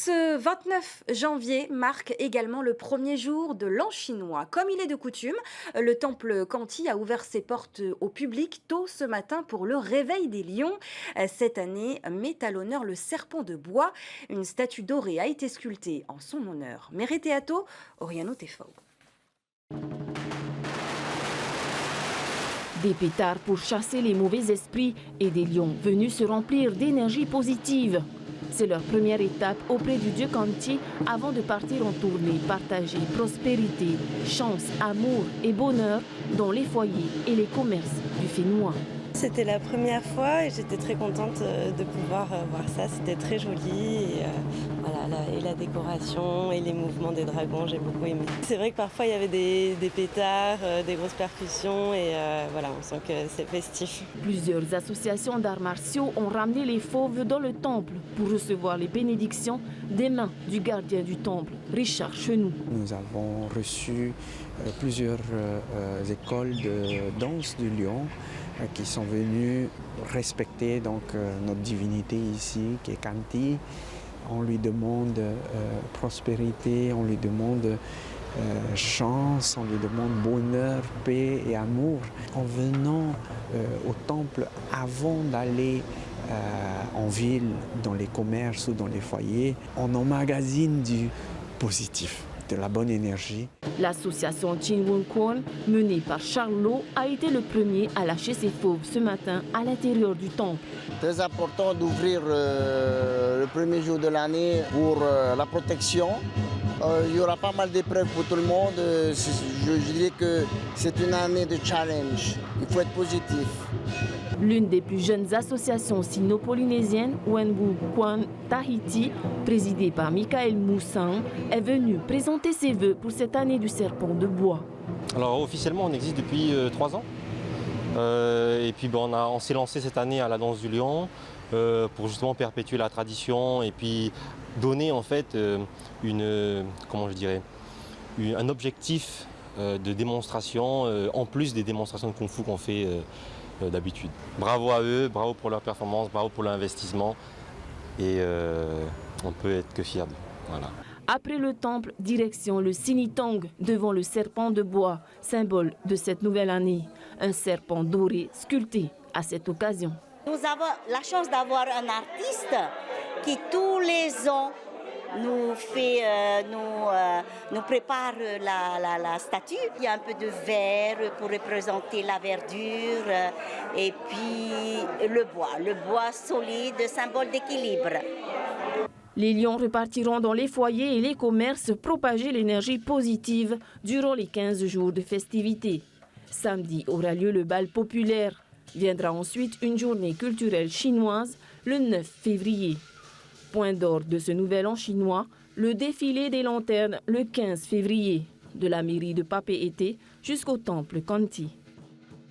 Ce 29 janvier marque également le premier jour de l'an chinois. Comme il est de coutume, le temple Kanti a ouvert ses portes au public tôt ce matin pour le réveil des lions. Cette année met à l'honneur le serpent de bois. Une statue dorée a été sculptée en son honneur. Mereteato, Oriano Tefao. Des pétards pour chasser les mauvais esprits et des lions venus se remplir d'énergie positive. C'est leur première étape auprès du dieu Kanti avant de partir en tournée, partager prospérité, chance, amour et bonheur dans les foyers et les commerces du Fénois. C'était la première fois et j'étais très contente de pouvoir voir ça. C'était très joli. Et, et la décoration et les mouvements des dragons, j'ai beaucoup aimé. C'est vrai que parfois il y avait des pétards, des grosses percussions et on sent que c'est festif. Plusieurs associations d'arts martiaux ont ramené les fauves dans le temple pour recevoir les bénédictions des mains du gardien du temple, Richard Chenou. Nous avons reçu plusieurs écoles de danse du lion qui sont venus respecter notre divinité ici, qui est Kanti. On lui demande prospérité, on lui demande chance, on lui demande bonheur, paix et amour. En venant au temple avant d'aller en ville, dans les commerces ou dans les foyers, on emmagasine du positif, de la bonne énergie. L'association Chinwon Kwon, menée par Charles Lo, a été le premier à lâcher ses fauves ce matin à l'intérieur du temple. Très important d'ouvrir le premier jour de l'année pour la protection. Il y aura pas mal d'épreuves pour tout le monde. Je dirais que c'est une année de challenge. Il faut être positif. L'une des plus jeunes associations sino-polynésiennes, Wenwu Kwan Tahiti, présidée par Michael Moussang, est venue présenter ses vœux pour cette année du serpent de bois. Alors officiellement, on existe depuis 3 ans. Et puis on s'est lancé cette année à la danse du lion pour justement perpétuer la tradition et puis donner en fait un objectif de démonstration en plus des démonstrations de kung-fu qu'on fait d'habitude. Bravo à eux, bravo pour leur performance, bravo pour l'investissement et on peut être que fiers d'eux. Voilà. Après le temple, direction le Sinitong, devant le serpent de bois, symbole de cette nouvelle année. Un serpent doré sculpté à cette occasion. Nous avons la chance d'avoir un artiste qui tous les ans nous prépare la statue. Il y a un peu de vert pour représenter la verdure et puis le bois solide, symbole d'équilibre. Les lions repartiront dans les foyers et les commerces propager l'énergie positive durant les 15 jours de festivités. Samedi aura lieu le bal populaire. Viendra ensuite une journée culturelle chinoise le 9 février. Point d'ordre de ce nouvel an chinois, le défilé des lanternes le 15 février, de la mairie de Papeete jusqu'au temple Kanti.